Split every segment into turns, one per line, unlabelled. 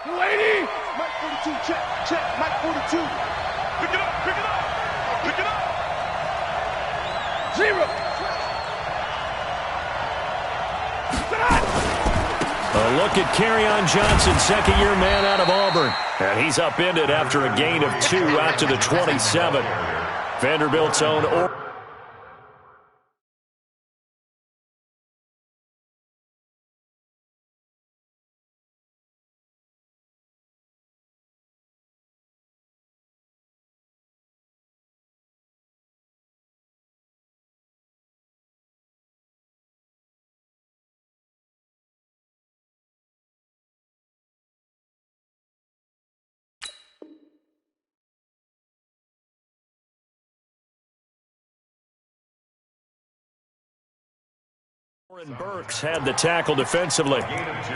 280. Mike 42, check. Mike 42. Pick it up. 0.
A look at Kerryon Johnson, second-year man out of Auburn. And he's upended after a gain of 2 out to the 27. Vanderbilt's own Warren Burks had the tackle defensively.
Gain of 2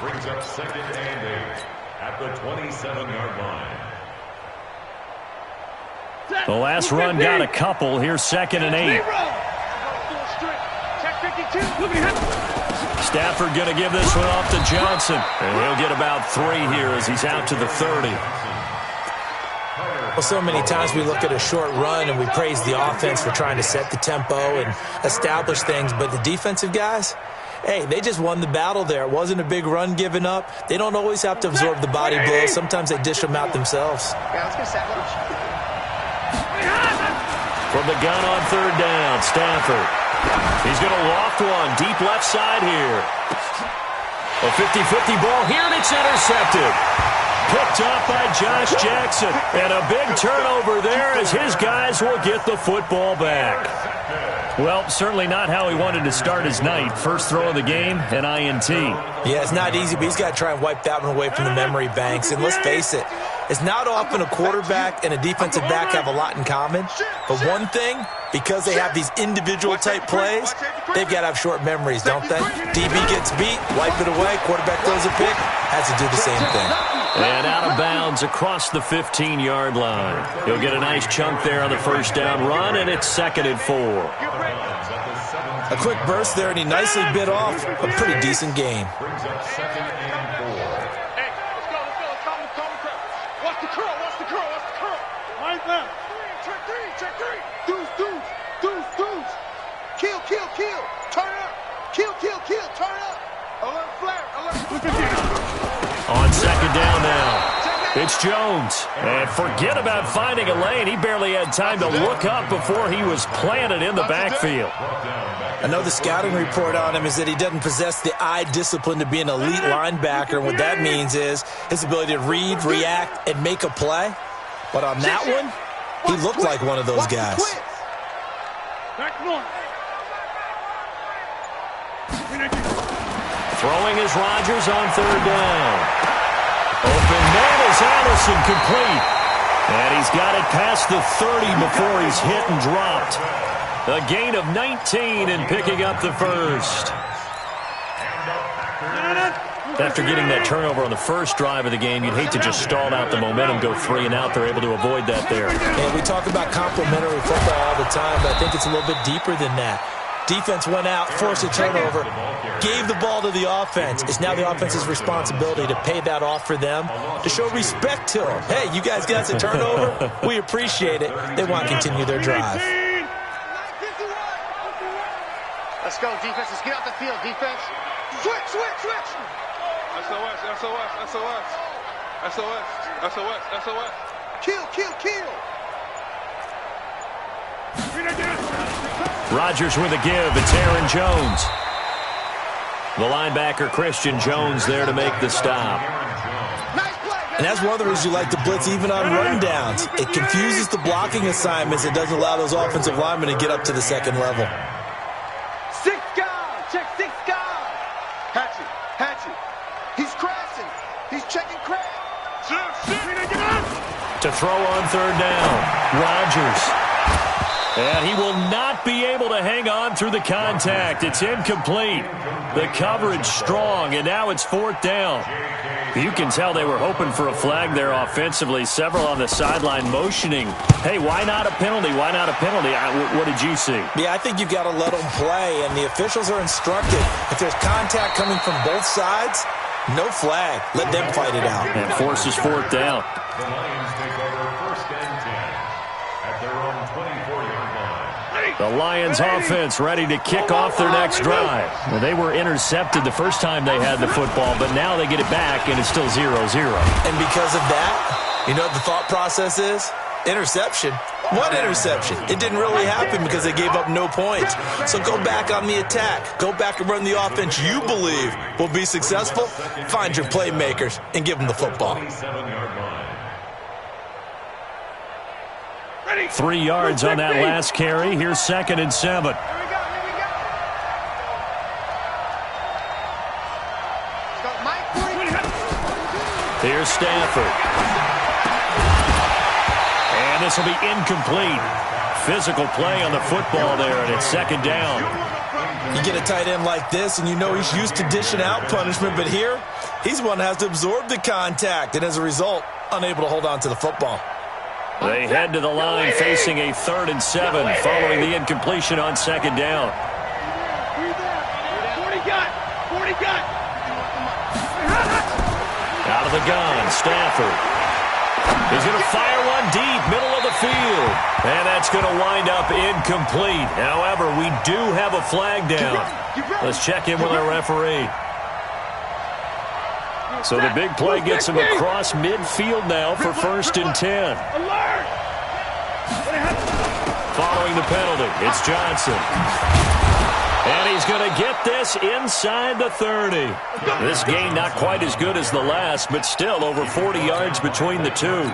brings up 2nd and 8 at the 27-yard line.
The last run got a couple. Here's 2nd and 8. Stafford going to give this one off to Johnson. And he'll get about 3 here as he's out to the 30.
Well, so many times we look at a short run and we praise the offense for trying to set the tempo and establish things, but the defensive guys, hey, they just won the battle there. It wasn't a big run given up. They don't always have to absorb the body blows. Sometimes they dish them out themselves.
From the gun on 3rd down, Stafford. He's going to loft one deep left side here. A 50-50 ball here, and it's intercepted. Picked up by Josh Jackson. And a big turnover there as his guys will get the football back. Well, certainly not how he wanted to start his night. First throw of the game, an INT.
Yeah, it's not easy, but he's got to try and wipe that one away from the memory banks. And let's face it, it's not often a quarterback and a defensive back have a lot in common. But one thing, because they have these individual type plays, they've got to have short memories, don't they? DB gets beat, wipe it away, quarterback throws a pick, has to do the same thing.
And out of bounds across the 15-yard line. He'll get a nice chunk there on the first down run, and it's 2nd and 4.
A quick burst there, and he nicely bit off a pretty decent game.
Brings up 2nd and 4.
Hey, let's go. Calm the crowd. Watch the curl. Right left. Check 3. Deuce. Kill. Turn up. Kill. Turn up. Alert flat.
On 2nd down now. It's Jones. And forget about finding a lane. He barely had time to look up before he was planted in the backfield.
I know the scouting report on him is that he doesn't possess the eye discipline to be an elite linebacker. And what that means is his ability to read, react, and make a play. But on that one, he looked like one of those guys.
Back north.
Throwing is Rodgers on 3rd down. Open man is Allison, complete. And he's got it past the 30 before he's hit and dropped. A gain of 19 and picking up the first. After getting that turnover on the first drive of the game, you'd hate to just stall out the momentum, go 3 and out. They're able to avoid that there.
And we talk about complementary football all the time, but I think it's a little bit deeper than that. Defense went out, forced a turnover, gave the ball to the offense. It's now the offense's responsibility to pay that off for them, to show respect to them. Hey, you guys got a turnover? We appreciate it. They want to continue their drive.
Let's go, defense. Let's get out the field, defense.
Switch.
SOS.
Kill.
Rodgers with a give. It's Aaron Jones. The linebacker, Christian Jones, there to make the stop.
And that's one of the reasons you like to blitz even on rundowns. It confuses the blocking assignments. It doesn't allow those offensive linemen to get up to the second level.
6 guys. Check 6 guys. Hatchet. He's crashing. He's checking crash.
To throw on 3rd down. Rodgers. And he will not be able to hang on through the contact. It's incomplete. The coverage strong, and now it's 4th down. You can tell they were hoping for a flag there offensively. Several on the sideline motioning. Hey, why not a penalty? What did you see?
Yeah, I think you've got to let them play, and the officials are instructed. If there's contact coming from both sides, No flag. Let them fight it out.
And forces fourth down.
The Lions take over 1st and 10 at their own 24-yard line.
The Lions offense ready to kick off their next drive. Well, they were intercepted the first time they had the football, but now they get it back, and it's still 0-0.
And because of that, you know what the thought process is? Interception. What interception? It didn't really happen because they gave up no points. So go back on the attack. Go back and run the offense you believe will be successful. Find your playmakers and give them the football.
27-yard line.
3 yards on that last carry. Here's 2nd and 7. Here's Stafford. And this will be incomplete. Physical play on the football there, and it's 2nd down.
You get a tight end like this, and you know he's used to dishing out punishment, but here, he's one that has to absorb the contact, and as a result, unable to hold on to the football.
They head to the line facing a 3rd and 7 following the incompletion on 2nd down.
40 got.
Out of the gun, Stafford. He's going to fire one deep, middle of the field. And that's going to wind up incomplete. However, we do have a flag down. Let's check in with our referee. So the big play gets him across midfield now for 1st and 10. Following the penalty, it's Johnson. And he's going to get this inside the 30. This game not quite as good as the last, but still over 40 yards between the two.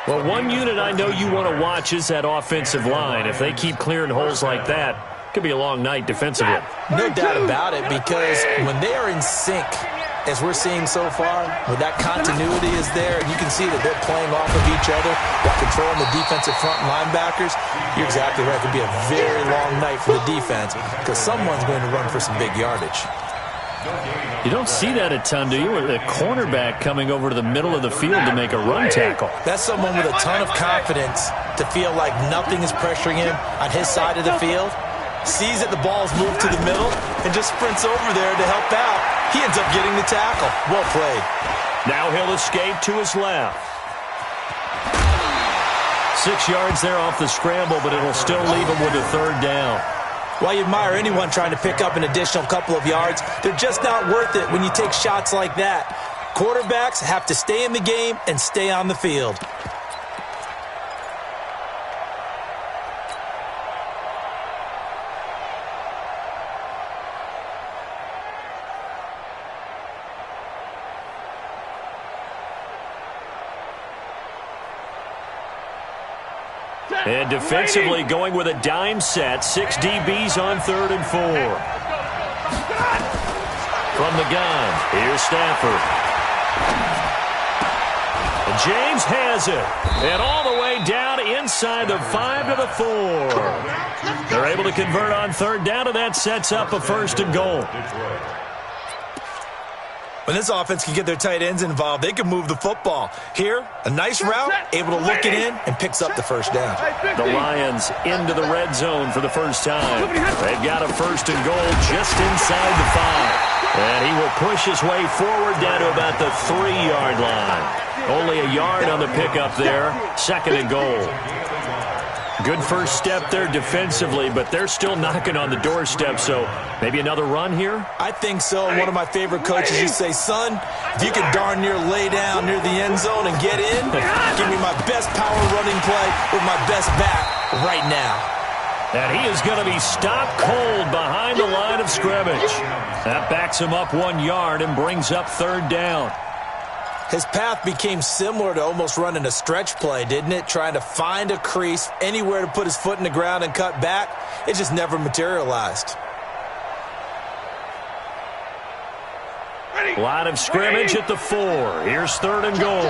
Well, one unit I know you want to watch is that offensive line. If they keep clearing holes like that, it could be a long night defensively.
No doubt about it, because when they are in sync, as we're seeing so far, where that continuity is there, and you can see that they're playing off of each other while controlling the defensive front linebackers, you're exactly right. It could be a very long night for the defense because someone's going to run for some big yardage.
You don't see that a ton, do you? A cornerback coming over to the middle of the field to make a run tackle.
That's someone with a ton of confidence to feel like nothing is pressuring him on his side of the field, sees that the ball's moved to the middle, and just sprints over there to help out. He ends up getting the tackle. Well played.
Now he'll escape to his left. 6 yards there off the scramble, but it'll still leave him with a 3rd down.
While you admire anyone trying to pick up an additional couple of yards, they're just not worth it when you take shots like that. Quarterbacks have to stay in the game and stay on the field.
And defensively going with a dime set. 6 DBs on 3rd and 4. From the gun, here's Stafford. And James has it. And all the way down inside the 5 to the 4. They're able to convert on 3rd down, and that sets up a 1st and goal.
When this offense can get their tight ends involved, they can move the football. Here, a nice route, able to look it in, and picks up the 1st down.
The Lions into the red zone for the first time. They've got a 1st and goal just inside the 5. And he will push his way forward down to about the 3-yard line. Only a yard on the pickup there. 2nd and goal. Good first step there defensively, but they're still knocking on the doorstep, so maybe another run here?
I think so. One of my favorite coaches used to say, son, if you can darn near lay down near the end zone and get in, give me my best power running play with my best back right now.
And he is going to be stopped cold behind the line of scrimmage. That backs him up 1 yard and brings up 3rd down.
His path became similar to almost running a stretch play, didn't it? Trying to find a crease, anywhere to put his foot in the ground and cut back. It just never materialized.
Line of scrimmage at the 4. Here's 3rd and goal.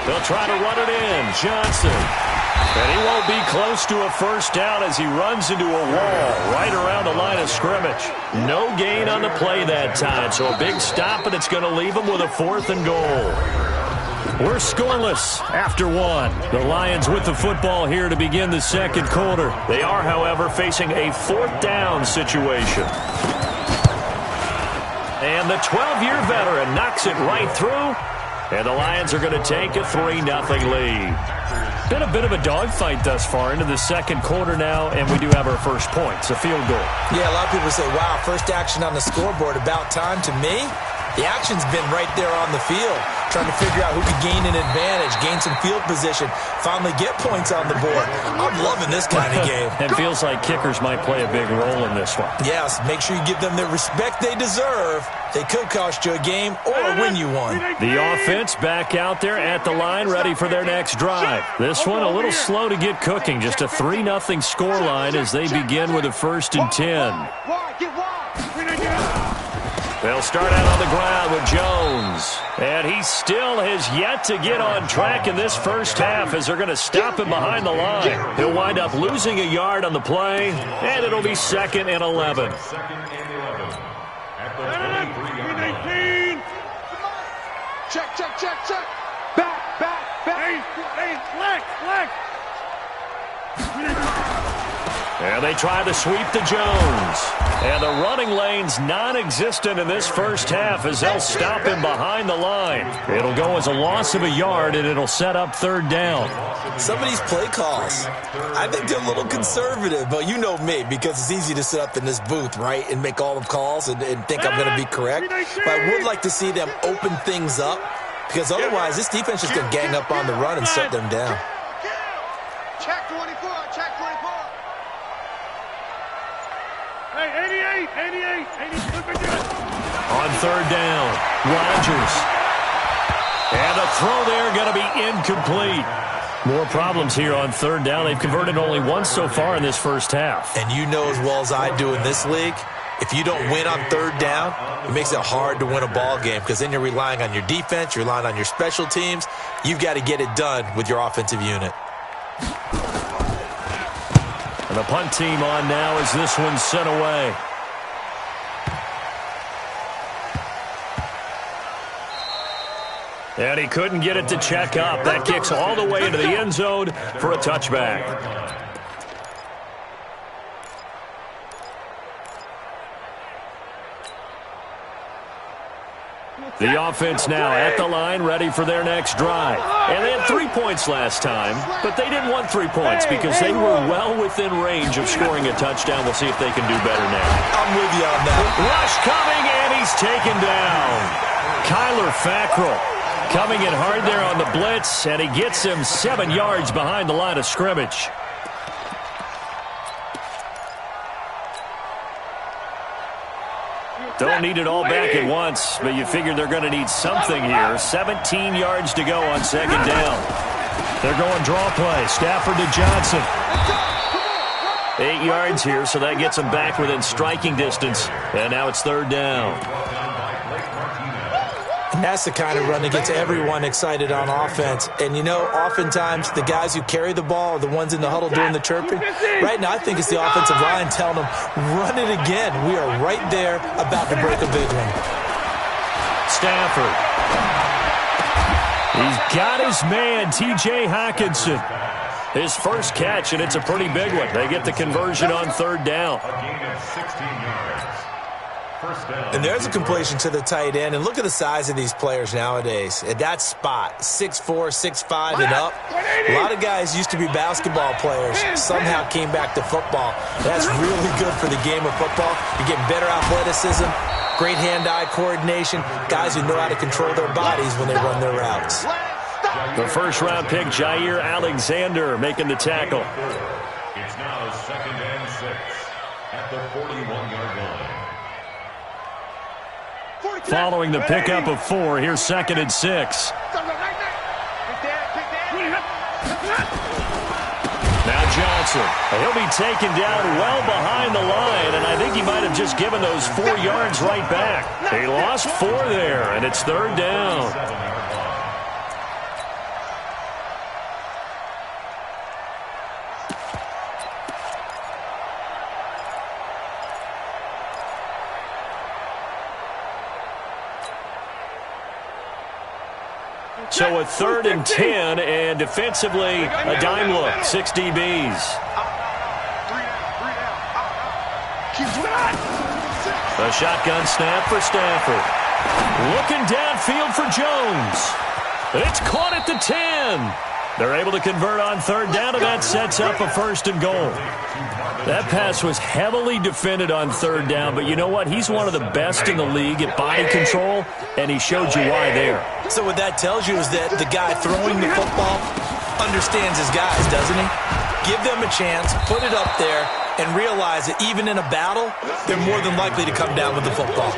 They'll try to run it in. Johnson. And he won't be close to a 1st down as he runs into a wall right around the line of scrimmage. No gain on the play that time, so a big stop, and it's going to leave him with a 4th and goal. We're scoreless after 1. The Lions with the football here to begin the 2nd quarter. They are, however, facing a 4th down situation. And the 12-year veteran knocks it right through. And the Lions are going to take a 3-0 lead.
Been a bit of a dogfight thus far into the second quarter now, and we do have our first points, a field goal.
Yeah, a lot of people say, wow, first action on the scoreboard, about time. To me, the action's been right there on the field, trying to figure out who could gain an advantage, gain some field position, finally get points on the board. I'm loving this kind of game.
It feels like kickers might play a big role in this one.
Yes, make sure you give them the respect they deserve. They could cost you a game or win you one.
The offense back out there at the line, ready for their next drive. This one a little slow to get cooking. Just a 3-0 scoreline as they begin with a 1st and 10. They'll start out on the ground with Jones. And he still has yet to get on track in this first half as they're going to stop him behind the line. He'll wind up losing a yard on the play, and it'll be 2nd and 11.
Check, check, check, check. Back. Hey, flex.
And they try to sweep to Jones. And the running lane's non-existent in this first half as they'll stop him behind the line. It'll go as a loss of a yard, and it'll set up 3rd down.
Some of these play calls, I think they're a little conservative, but you know me, because it's easy to sit up in this booth, right, and make all the calls and think I'm going to be correct. But I would like to see them open things up, because otherwise this defense is going to gang up on the run and shut them down.
Check 24, check 24. Hey, 88.
On 3rd down, Rodgers. And the throw there going to be incomplete. More problems here on 3rd down. They've converted only once so far in this first half.
And you know as well as I do in this league, if you don't win on 3rd down, it makes it hard to win a ball game because then you're relying on your defense, you're relying on your special teams. You've got to get it done with your offensive unit.
And the punt team on now as this one's sent away. And he couldn't get it to check up. That kicks all the way into the end zone for a touchback. The offense now at the line, ready for their next drive. And they had 3 points last time, but they didn't want 3 points because they were well within range of scoring a touchdown. We'll see if they can do better now.
I'm with you on that.
Rush coming, and he's taken down. Kyler Fackrell coming in hard there on the blitz, and he gets him 7 yards behind the line of scrimmage. Don't need it all back at once, but you figure they're going to need something here. 17 yards to go on 2nd down. They're going draw play. Stafford to Johnson. 8 yards here, so that gets them back within striking distance. And now it's 3rd down.
And that's the kind of run that gets everyone excited on offense. And, you know, oftentimes the guys who carry the ball are the ones in the huddle doing the chirping. Right now, I think it's the offensive line telling them, run it again. We are right there about to break a big one.
Stafford. He's got his man, T.J. Hockenson. His first catch, and it's a pretty big one. They get the conversion on 3rd down.
A gain of 16 yards. First down.
And there's a completion to the tight end. And look at the size of these players nowadays. At that spot, 6'4", 6'5", and up. A lot of guys used to be basketball players. Somehow came back to football. That's really good for the game of football. You're getting better athleticism, great hand-eye coordination, guys who know how to control their bodies when they run their routes.
The first-round pick, Jair Alexander, making the tackle.
It's now 2nd and 6 at the 41-yard line.
Following the pickup of 4, here's 2nd and 6. Now Johnson. He'll be taken down well behind the line, and I think he might have just given those 4 yards right back. He lost 4 there, and it's 3rd down. So a 3rd and 10, and defensively, a dime look, 6 DBs. A shotgun snap for Stafford. Looking downfield for Jones. It's caught at the 10. They're able to convert on third down, and that sets up a 1st and goal. That pass was heavily defended on third down, but you know what? He's one of the best in the league at body control, and he showed you why there.
So what that tells you is that the guy throwing the football understands his guys, doesn't he? Give them a chance, put it up there, and realize that even in a battle, they're more than likely to come down with the football.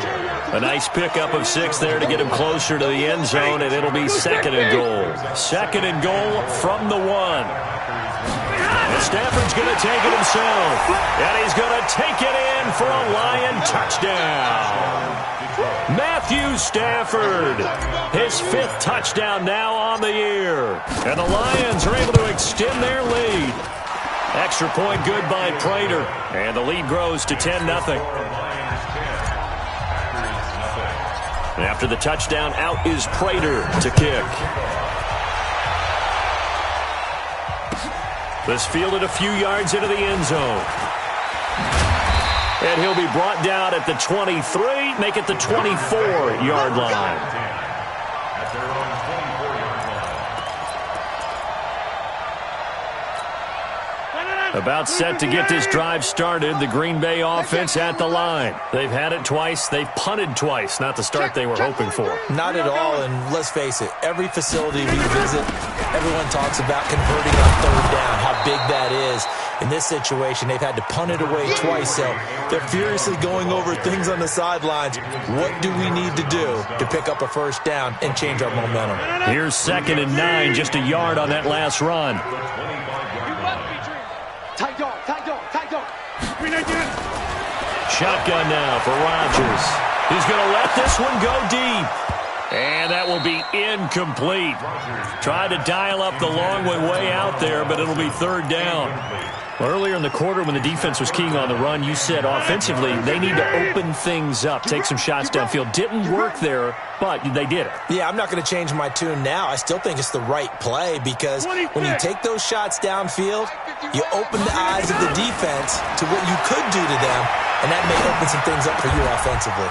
A nice pickup of 6 there to get him closer to the end zone, and it'll be 2nd and goal. 2nd and goal from the 1. And Stafford's going to take it himself, and he's going to take it in for a Lion touchdown. Matthew Stafford, his 5th touchdown now on the year. And the Lions are able to extend their lead. Extra point good by Prater, and the lead grows to 10-0. After the touchdown, out is Prater to kick. This fielded a few yards into the end zone. And he'll be brought down at the 23, make it the 24-yard line. About set to get this drive started, the Green Bay offense at the line. They've had it twice. They've punted twice. Not the start they were hoping for.
Not at all, and let's face it, every facility we visit, everyone talks about converting on third down, how big that is. In this situation, they've had to punt it away twice, so they're furiously going over things on the sidelines. What do we need to do to pick up a 1st down and change our momentum?
Here's 2nd and 9, just a yard on that last run.
Tight dog, tight dog, tight dog.
Shotgun now for Rodgers. He's going to let this one go deep. And that will be incomplete. Tried to dial up the long one way out there, but it'll be 3rd down. Earlier in the quarter when the defense was keying on the run, you said offensively they need to open things up, take some shots downfield. Didn't work there, but they did it.
Yeah, I'm not going to change my tune now. I still think it's the right play because when you take those shots downfield, you open the eyes of the defense to what you could do to them, and that may open some things up for you offensively.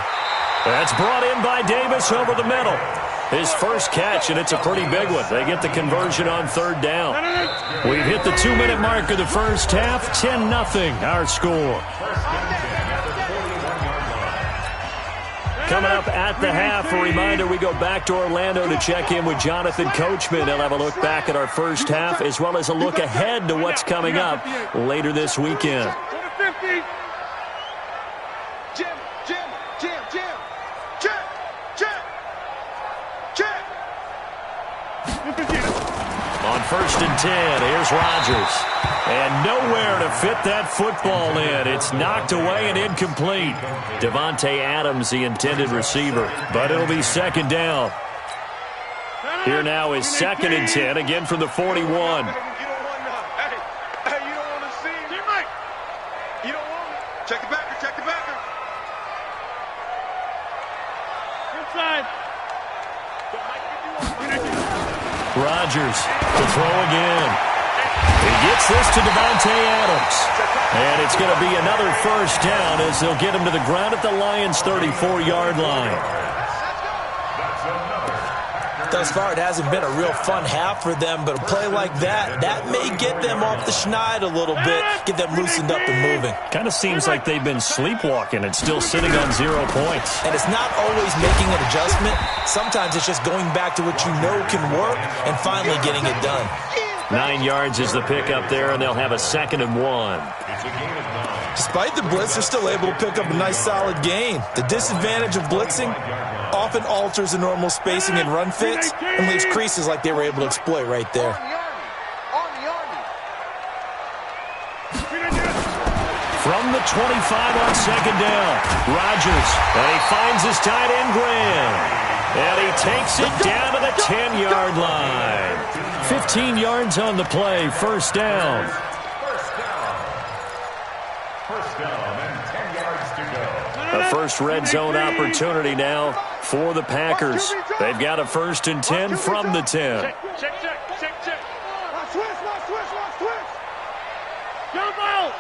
That's brought in by Davis over the middle. His first catch, and it's a pretty big one. They get the conversion on 3rd down. We've hit the 2-minute mark of the first half. 10-0 our score. Coming up at the half, a reminder, we go back to Orlando to check in with Jonathan Coachman. He'll have a look back at our first half as well as a look ahead to what's coming up later this weekend. On 1st and 10, here's Rodgers. And nowhere to fit that football in. It's knocked away and incomplete. Davante Adams, the intended receiver. But it'll be 2nd down. Here now is 2nd and 10, again from the 41.
You don't want to see. Teammate. You don't want it. Check the backer, check the backer. Inside.
Rodgers to throw again. He gets this to Davante Adams. And it's going to be another 1st down as they'll get him to the ground at the Lions' 34-yard line.
Thus far, it hasn't been a real fun half for them, but a play like that may get them off the schneid a little bit, get them loosened up and moving.
Kind of seems like they've been sleepwalking and still sitting on 0 points.
And it's not always making an adjustment. Sometimes it's just going back to what you know can work and finally getting it done.
9 yards is the pickup there, and they'll have a 2nd and 1.
Despite the blitz, they're still able to pick up a nice solid gain. The disadvantage of blitzing often alters the normal spacing and run fits and leaves creases like they were able to exploit right there.
From the 25 on 2nd down, Rodgers, and he finds his tight end Graham. And he takes it down to the 10-yard line. 15 yards on the play, 1st down.
First down and 10 yards to go.
A first red zone opportunity now for the Packers. They've got a 1st and 10 from the 10.
Check. Watch switch. Jump out.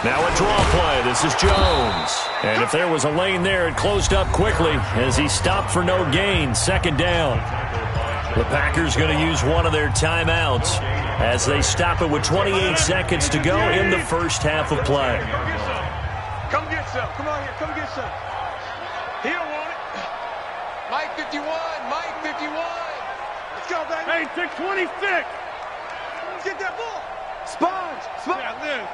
Now a draw play. This is Jones. And if there was a lane there, it closed up quickly as he stopped for no gain. Second down. The Packers going to use one of their timeouts as they stop it with 28 seconds to go in the first half of play.
Come get some. Come on here. Come get some. He don't want it. Mike 51. Mike 51. Let's go, baby. Hey, 626. Get that ball. Sponge. Yeah, live.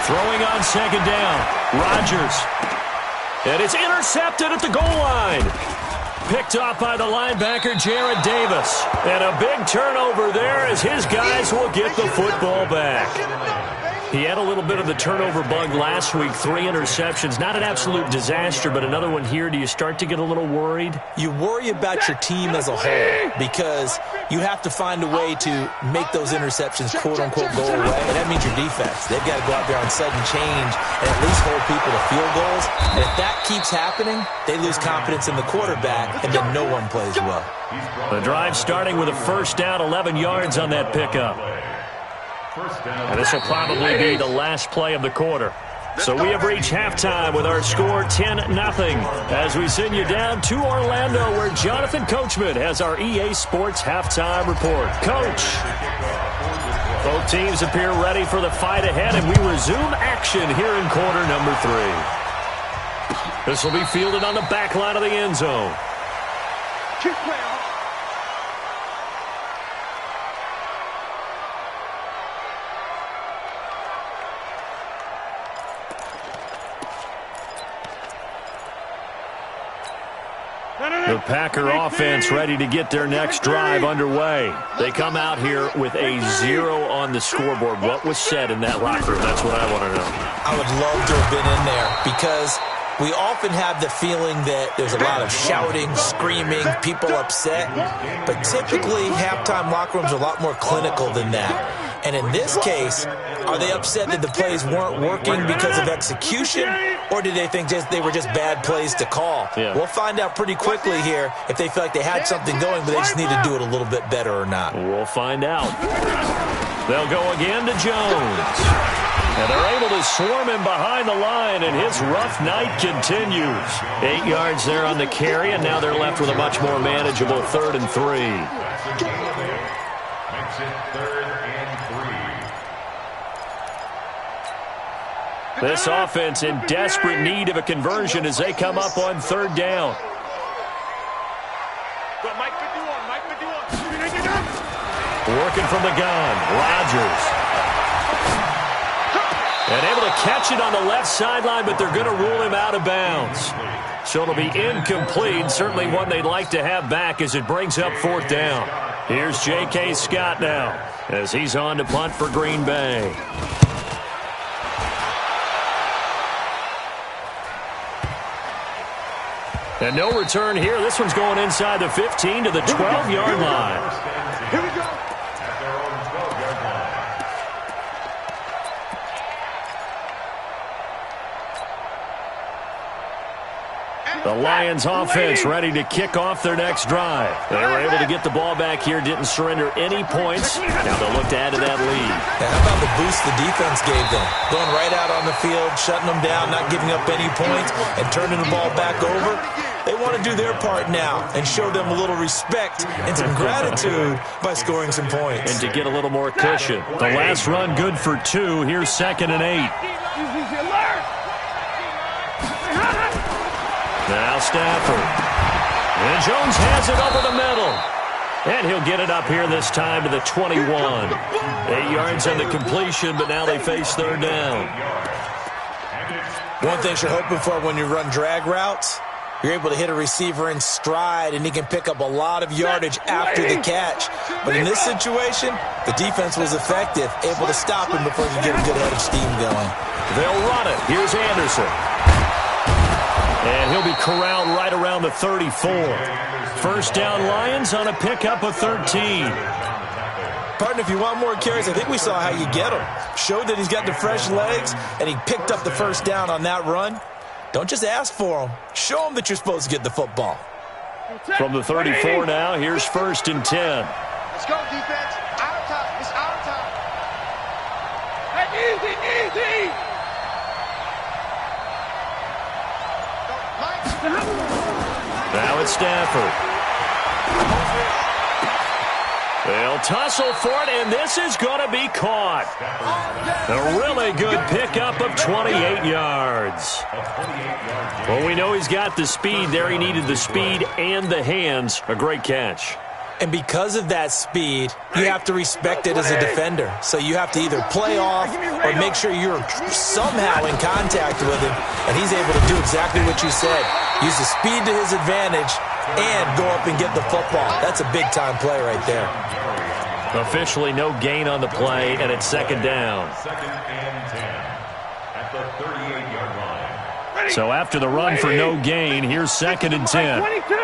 Throwing on second down. Rodgers. And it's intercepted at the goal line. Picked off by the linebacker, Jared Davis. And a big turnover there as his guys will get the football back. He had a little bit of the turnover bug last week, 3 interceptions. Not an absolute disaster, but another one here. Do you start to get a little worried?
You worry about your team as a whole because you have to find a way to make those interceptions, quote-unquote, go away. And that means your defense. They've got to go out there on sudden change and at least hold people to field goals. And if that keeps happening, they lose confidence in the quarterback, and then no one plays well.
The drive starting with a first down, 11 yards on that pickup. And this will probably be the last play of the quarter. So we have reached halftime with our score 10-0 as we send you down to Orlando where Jonathan Coachman has our EA Sports halftime report. Coach. Both teams appear ready for the fight ahead, and we resume action here in quarter number 3. This will be fielded on the back line of the end zone.
Keep playing.
The Packer offense ready to get their next drive underway. They come out here with a 0 on the scoreboard. What was said in that locker room? That's what I want to know.
I would love to have been in there because we often have the feeling that there's a lot of shouting, screaming, people upset. But typically, halftime locker rooms are a lot more clinical than that. And in this case, are they upset that the plays weren't working because of execution, or did they think they were just bad plays to call?
Yeah.
We'll find out pretty quickly here if they feel like they had something going, but they just need to do it a little bit better or not.
We'll find out. They'll go again to Jones. And they're able to swarm him behind the line, and his rough night continues. 8 yards there on the carry, and now they're left with a much more manageable 3rd and 3.
Makes it 3rd and 3.
This offense in desperate need of a conversion as they come up on 3rd down.
Go, Mike 51, Mike 51.
Working from the gun, Rodgers. And able to catch it on the left sideline, but they're going to rule him out of bounds. So it'll be incomplete, certainly one they'd like to have back as it brings up 4th down. Here's J.K. Scott now as he's on to punt for Green Bay. And no return here. This one's going inside the 15 to the 12-yard line.
Here we go.
At their own 12-yard line.
The Lions offense ready to kick off their next drive. They were able to get the ball back here, didn't surrender any points. Now they'll look to add to that lead.
Now, how about the boost the defense gave them? Going right out on the field, shutting them down, not giving up any points, and turning the ball back over. They want to do their part now and show them a little respect and some gratitude by scoring some points.
And to get a little more cushion. The last run good for 2. Here's 2nd and 8. Now Stafford. And Jones has it over the middle. And he'll get it up here this time to the 21. 8 yards on the completion, but now they face 3rd down.
One thing you're hoping for when you run drag routes, you're able to hit a receiver in stride, and he can pick up a lot of yardage after the catch. But in this situation, the defense was effective, able to stop him before he could get a good head of steam going.
They'll run it. Here's Anderson. And he'll be corralled right around the 34. First down Lions on a pickup of 13.
Partner, if you want more carries, I think we saw how you get him. Showed that he's got the fresh legs, and he picked up the first down on that run. Don't just ask for him. Show him that you're supposed to get the football.
From the 34 now, here's 1st and 10.
Let's go, defense. Our time. It's our time.
Easy, easy.
Now it's Stafford. They'll tussle for it, and this is going to be caught. A really good pickup of 28 yards. Well, we know he's got the speed there. He needed the speed and the hands. A great catch.
And because of that speed, you have to respect it as a defender. So you have to either play off or make sure you're somehow in contact with him, and he's able to do exactly what you said. Use the speed to his advantage and go up and get the football. That's a big-time play right there.
Officially no gain on the play, and it's second down.
Second and 10 at the 38-yard line.
So after the run for no gain, here's second and 10.
22.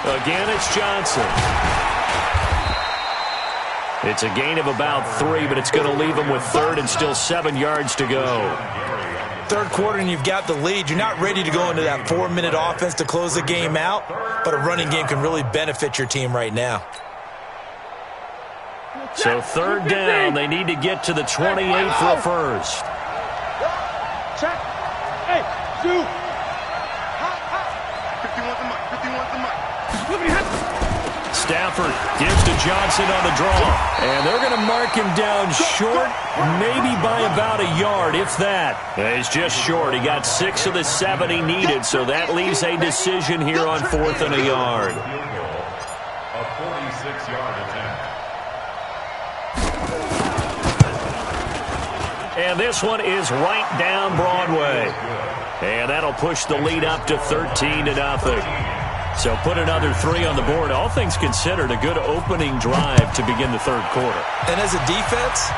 Again, it's Johnson. It's a gain of about 3, but it's going to leave him with third and still 7 yards to go.
Third quarter and you've got the lead. You're not ready to go into that 4-minute offense to close the game out, but a running game can really benefit your team right now.
So third down, they need to get to the 28 for a first.
Check. Hey, shoot.
51's the mic. 51's the mic.
Stafford gives to Johnson on the draw. And they're going to mark him down short, maybe by about a yard, if that. He's just short. He got 6 of the 7 he needed, so that leaves a decision here on 4th and a yard.
A 46-yard attempt.
And this one is right down Broadway. And that'll push the lead up to 13-0. So put another 3 on the board. All things considered, a good opening drive to begin the third quarter.
And as a defense,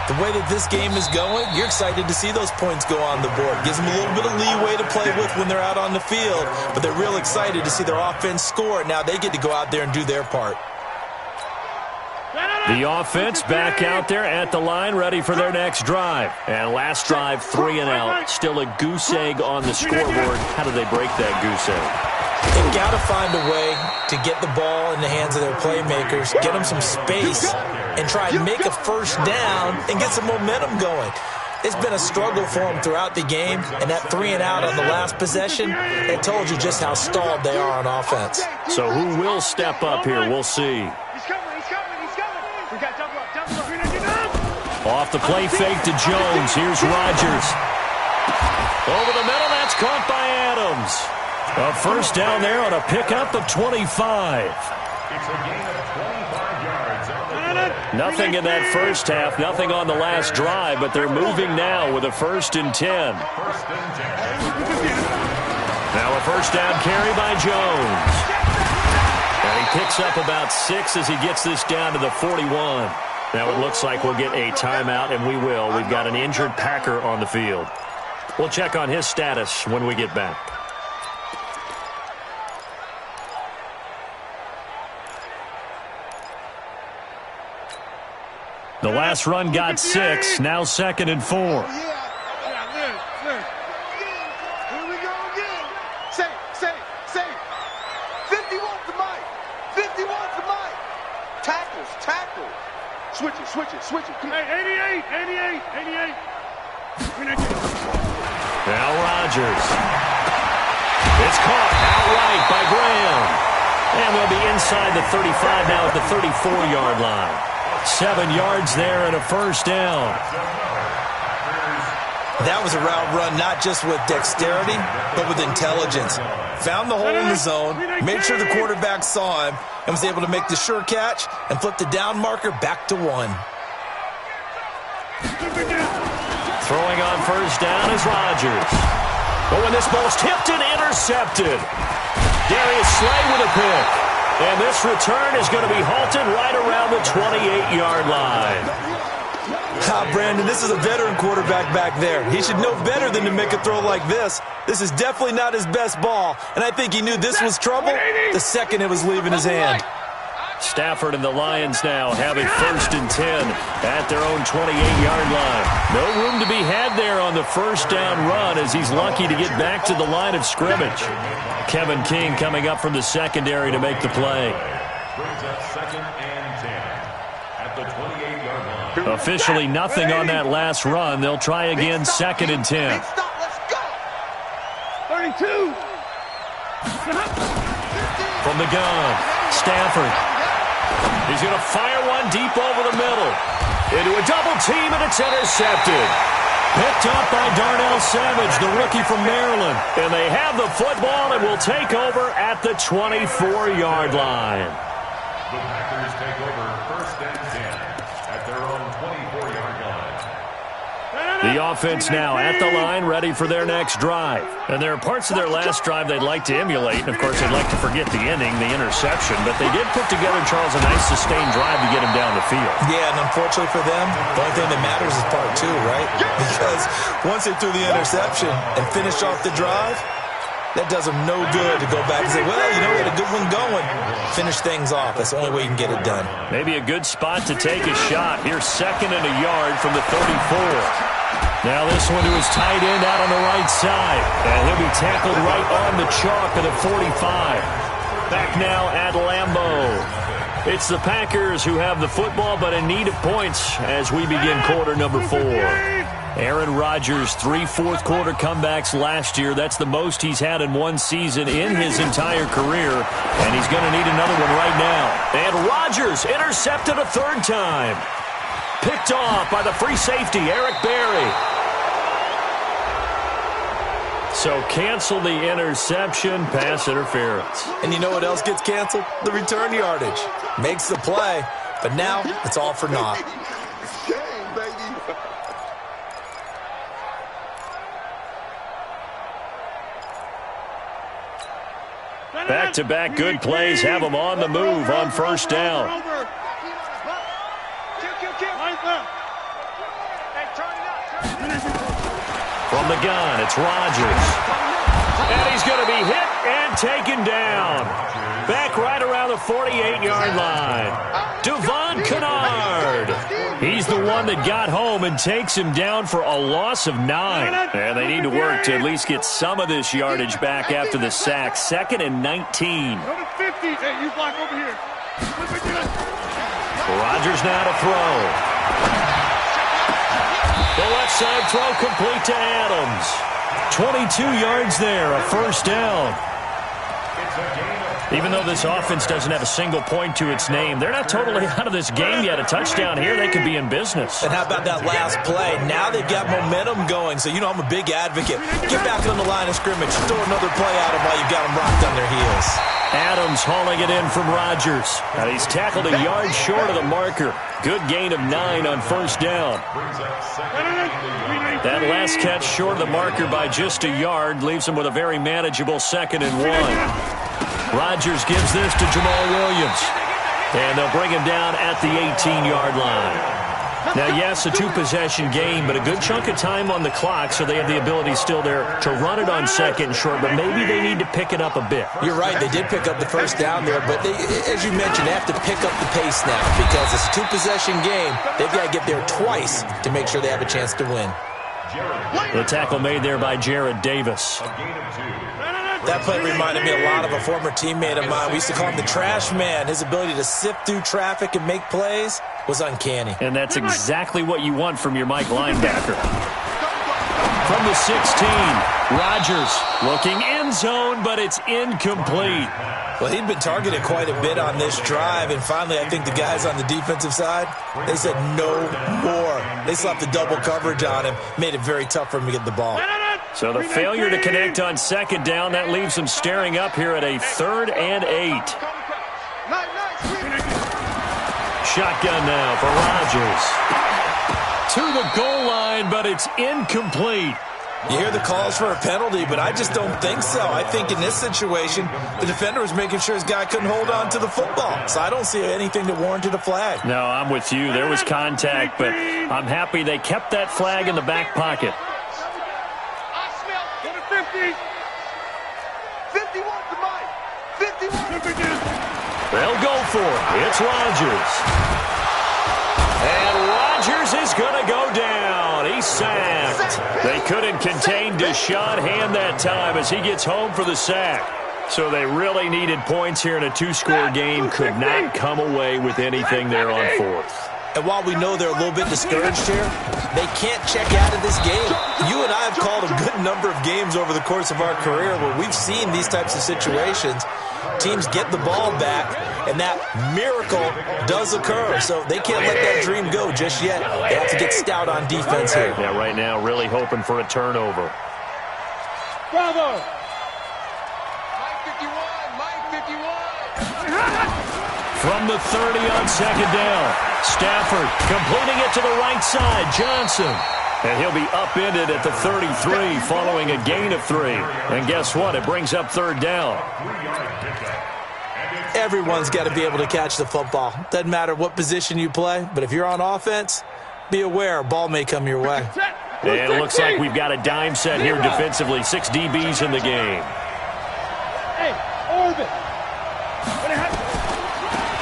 the way that this game is going, you're excited to see those points go on the board. Gives them a little bit of leeway to play with when they're out on the field, but they're real excited to see their offense score. Now they get to go out there and do their part.
The offense back out there at the line, ready for their next drive. And last drive, 3 and out. Still a goose egg on the scoreboard. How do they break that goose egg?
They've got to find a way to get the ball in the hands of their playmakers, get them some space, and try and make a first down and get some momentum going. It's been a struggle for them throughout the game, and that 3 and out on the last possession, it told you just how stalled they are on offense.
So who will step up here? We'll see.
He's coming, he's coming, he's coming. We got double up.
Off the play fake to Jones. Here's Rodgers. Over the middle, that's caught by Adams. A first down there on a pickup of 25.
It's a gain of 25 yards on the play.
Nothing in that first half, nothing on the last drive, but they're moving now with a 1st and 10.
First and 10.
Now a first down carry by Jones. And he picks up about 6 as he gets this down to the 41. Now it looks like we'll get a timeout, and we will. We've got an injured Packer on the field. We'll check on his status when we get back. The last run got 6, now 2nd and 4.
Here we go again. Say. 51's the mic. 51's the mic. Tackles. Switch it. Come on. Hey, 88.
Now Rodgers. It's caught outright by Graham. And they'll be inside the 35 now at the 34-yard line. 7 yards there and a first down.
That was a route run not just with dexterity, but with intelligence. Found the hole in the zone, made sure the quarterback saw him, and was able to make the sure catch and flip the down marker back to 1.
Throwing on first down is Rodgers. But when this ball's tipped and intercepted, Darius Slay with a pick. And this return is going to be halted right around the 28-yard line.
Brandon, this is a veteran quarterback back there. He should know better than to make a throw like this. This is definitely not his best ball, and I think he knew this was trouble the second it was leaving his hand.
Stafford and the Lions now have a 1st and 10 at their own 28-yard line. No room to be had there on the first down run as he's lucky to get back to the line of scrimmage. Kevin King coming up from the secondary to make the play.
Brings up 2nd and 10 at the 28-yard line.
Officially nothing on that last run. They'll try again, 2nd and 10.
Big stop, let's go. 32.
From the gun, Stafford. He's going to fire one deep over the middle. Into a double team, and it's intercepted. Picked up by Darnell Savage, the rookie from Maryland. And they have the football and will take over at the 24-yard line.
The Packers take over 1st and 10 at their own 24-yard line.
The offense now at the line, ready for their next drive. And there are parts of their last drive they'd like to emulate. And, of course, they'd like to forget the ending, the interception. But they did put together, Charles, a nice sustained drive to get him down the field.
Yeah, and unfortunately for them, the only thing that matters is part 2, right? Because once they threw the interception and finished off the drive, that does them no good to go back and say, well, you know, we had a good one going. Finish things off. That's the only way you can get it done.
Maybe a good spot to take a shot. Here's 2nd and a yard from the 34. Now this one to his tight end out on the right side. And he'll be tackled right on the chalk of the 45. Back now at Lambeau. It's the Packers who have the football but in need of points as we begin quarter number 4. Aaron Rodgers, 3 fourth-quarter comebacks last year. That's the most he's had in one season in his entire career. And he's going to need another one right now. And Rodgers intercepted a 3rd time. Picked off by the free safety, Eric Berry. So cancel the interception, pass interference.
And you know what else gets canceled? The return yardage. Makes the play, but now it's all for naught.
Game, baby.
Back-to-back good plays have them on the move on 1st down. From the gun, it's Rodgers. And he's going to be hit and taken down. Back right around the 48-yard line. Devon Kennard. He's the one that got home and takes him down for a loss of 9. And they need to work to at least get some of this yardage back after the sack. 2nd and 19.
Go to 50. Hey, you block over here.
Rodgers now to throw. The left side throw complete to Adams. 22 yards there, a 1st down. Even though this offense doesn't have a single point to its name, they're not totally out of this game yet. A touchdown here, they could be in business.
And how about that last play? Now they've got momentum going, so you know I'm a big advocate. Get back on the line of scrimmage. Throw another play at them while you've got them rocked on their heels.
Adams hauling it in from Rodgers. Now he's tackled a yard short of the marker. Good gain of 9 on 1st down. That last catch short of the marker by just a yard leaves him with a very manageable 2nd and 1. Rodgers gives this to Jamal Williams. And they'll bring him down at the 18-yard line. Now, yes, a 2-possession game, but a good chunk of time on the clock, so they have the ability still there to run it on 2nd and short, but maybe they need to pick it up a bit.
You're right. They did pick up the 1st down there, but they, as you mentioned, they have to pick up the pace now because it's a 2-possession game. They've got to get there twice to make sure they have a chance to win.
The tackle made there by Jared Davis.
That play reminded me a lot of a former teammate of mine. We used to call him the trash man. His ability to sift through traffic and make plays was uncanny.
And that's exactly what you want from your Mike linebacker. From the 16, Rodgers looking end zone, but it's incomplete.
Well, he'd been targeted quite a bit on this drive, and finally I think the guys on the defensive side, they said no more. They slapped the double coverage on him, made it very tough for him to get the ball.
So the failure to connect on 2nd down, that leaves them staring up here at a 3rd and 8. Shotgun now for Rodgers. To the goal line, but it's incomplete.
You hear the calls for a penalty, but I just don't think so. I think in this situation, the defender was making sure his guy couldn't hold on to the football. So I don't see anything that warranted a flag.
No, I'm with you. There was contact, but I'm happy they kept that flag in the back pocket.
50. 51 to Mike. 51.
They'll go for it. It's Rodgers. And Rodgers is going to go down. He's sacked. They couldn't contain Deshaun Hand that time as he gets home for the sack. So they really needed points here in a 2-score game. Could not come away with anything there on 4th.
And while we know they're a little bit discouraged here, they can't check out of this game. You and I have called a good number of games over the course of our career where we've seen these types of situations. Teams get the ball back, and that miracle does occur. So they can't let that dream go just yet. They have to get stout on defense here.
Yeah, right now really hoping for a turnover.
Bravo! Mike 51, Mike 51.
From the 30 on second down, Stafford completing it to the right side, Johnson. And he'll be upended at the 33 following a gain of 3. And guess what? It brings up third down.
Everyone's got to be able to catch the football. Doesn't matter what position you play, but if you're on offense, be aware a ball may come your way.
And it looks like we've got a dime set here defensively. 6 DBs in the game.
Hey, Orbit.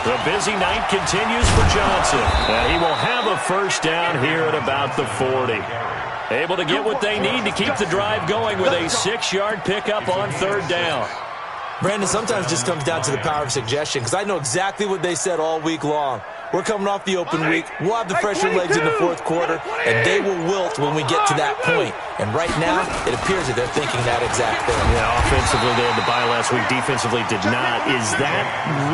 The busy night continues for Johnson. And he will have a first down here at about the 40. Able to get what they need to keep the drive going with a 6-yard pickup on third down.
Brandon, sometimes it just comes down to the power of suggestion, because I know exactly what they said all week long. We're coming off the open week. We'll have the fresher legs in the fourth quarter, and they will wilt when we get to that point. And right now, it appears that they're thinking that exact thing.
Yeah, offensively, they had the bye last week. Defensively, did not. Is that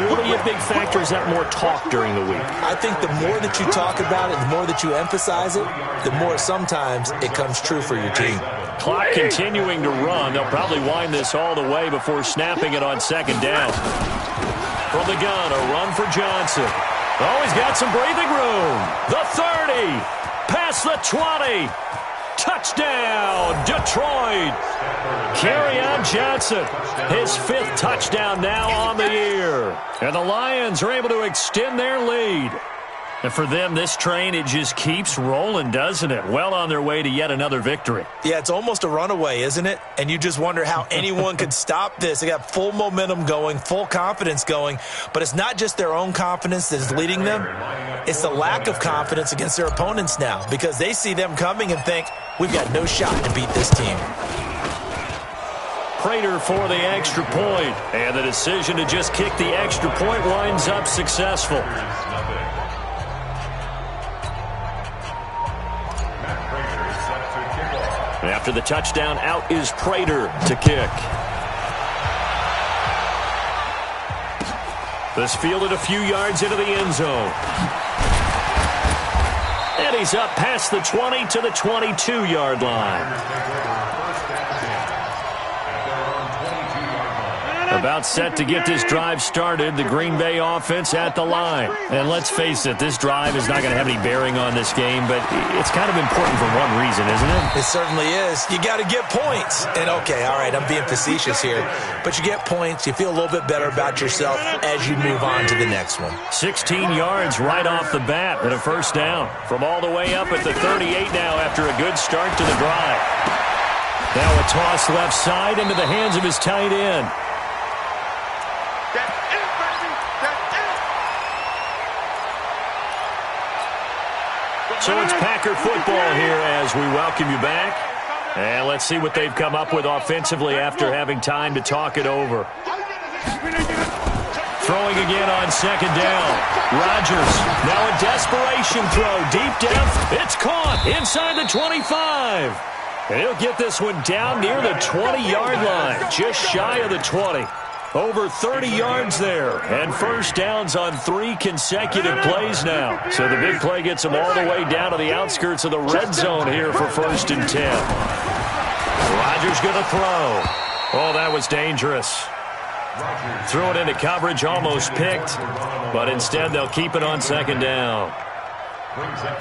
really a big factor? Is that more talk during the week?
I think the more that you talk about it, the more that you emphasize it, the more sometimes it comes true for your team.
Clock continuing to run. They'll probably wind this all the way before snapping it on second down. From the gun, a run for Johnson. Oh, he's got some breathing room. The 30. Past the 20. Touchdown, Detroit. Kerryon Johnson, his 5th touchdown now on the year. And the Lions are able to extend their lead. And for them, this train, it just keeps rolling, doesn't it? Well on their way to yet another victory.
Yeah, it's almost a runaway, isn't it? And you just wonder how anyone could stop this. They got full momentum going, full confidence going. But it's not just their own confidence that is leading them. It's the lack of confidence against their opponents now, because they see them coming and think, we've got no shot to beat this team.
Prater for the extra point. And the decision to just kick the extra point winds up successful. After the touchdown, out is Prater to kick. This fielded a few yards into the end zone. And he's up past the 20 to the 22-yard line. About set to get this drive started, the Green Bay offense at the line. And let's face it, this drive is not going to have any bearing on this game, but it's kind of important for one reason, isn't it?
It certainly is. You got to get points. And okay, all right, I'm being facetious here, but you get points, you feel a little bit better about yourself as you move on to the next one.
16 yards right off the bat and a first down. From all the way up at the 38 now after a good start to the drive. Now a toss left side into the hands of his tight end. So it's Packer football here as we welcome you back. And let's see what they've come up with offensively after having time to talk it over. Throwing again on second down. Rodgers, now a desperation throw. Deep down, it's caught inside the 25. And he'll get this one down near the 20-yard line, just shy of the 20. Over 30 yards there, and first downs on 3 consecutive plays now. So the big play gets him all the way down to the outskirts of the red zone here for 1st and 10. Rodgers going to throw. Oh, that was dangerous. Threw it into coverage, almost picked, but instead they'll keep it on second down.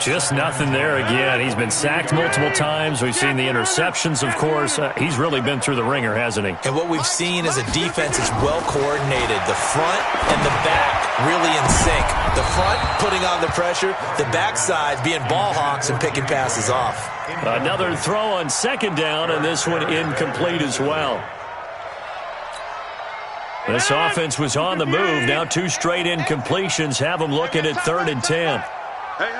Just nothing there again. He's been sacked multiple times. We've seen the interceptions, of course. He's really been through the ringer, hasn't he?
And what we've seen is a defense that's well coordinated. The front and the back really in sync. The front putting on the pressure, the backside being ball hawks and picking passes off.
Another throw on second down, and this one incomplete as well. This offense was on the move. Now 2 straight incompletions have them looking at 3rd and 10.
Hey.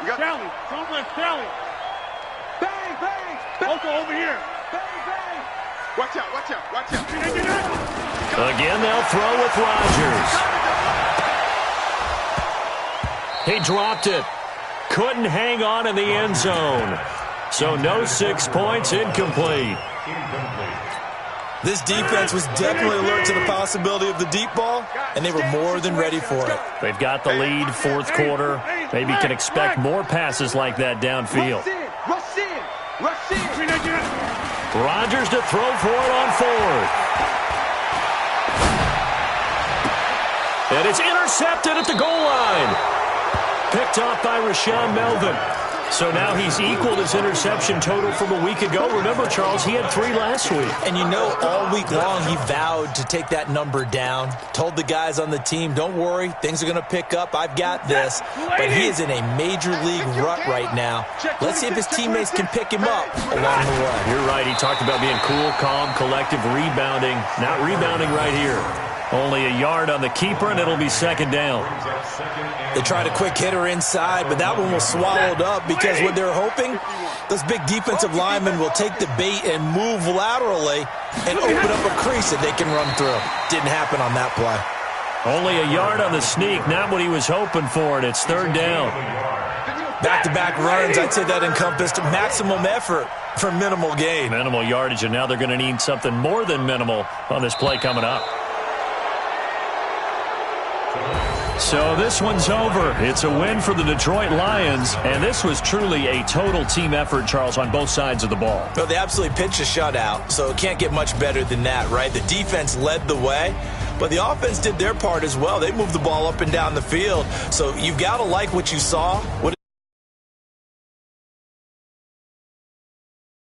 You got Sally. Don't let Sally. Bang, bang. Also over here. Bang, bang. Watch out.
Again, they'll throw with Rodgers. He dropped it. Couldn't hang on in the end zone. So no 6 points, incomplete.
This defense was definitely alert to the possibility of the deep ball, and they were more than ready for it.
They've got the lead, fourth quarter. Maybe can expect more passes like that downfield.
Rush in.
Rodgers to throw for it on fourth. And it's intercepted at the goal line. Picked off by Rashaan Melvin. So now he's equaled his interception total from a week ago. Remember, Charles, he had 3 last week.
And you know, all week long he vowed to take that number down. Told the guys on the team, don't worry, things are going to pick up. I've got this. But he is in a major league rut right now. Let's see if his teammates can pick him up along the way.
You're right. He talked about being cool, calm, collective, rebounding. Not rebounding right here. Only a yard on the keeper, and it'll be second down.
They tried a quick hitter inside, but that one was swallowed up because what they're hoping, those big defensive linemen will take the bait and move laterally and open up a crease that they can run through. Didn't happen on that play.
Only a yard on the sneak, not what he was hoping for, and it's third down.
Back-to-back runs, I'd say that encompassed maximum effort for minimal gain.
Minimal yardage, and now they're going to need something more than minimal on this play coming up. So this one's over. It's a win for the Detroit Lions, and this was truly a total team effort, Charles, on both sides of the ball.
Well, they absolutely pitched a shutout, so it can't get much better than that, right? The defense led the way, but the offense did their part as well. They moved the ball up and down the field, so you've got to like what you saw. What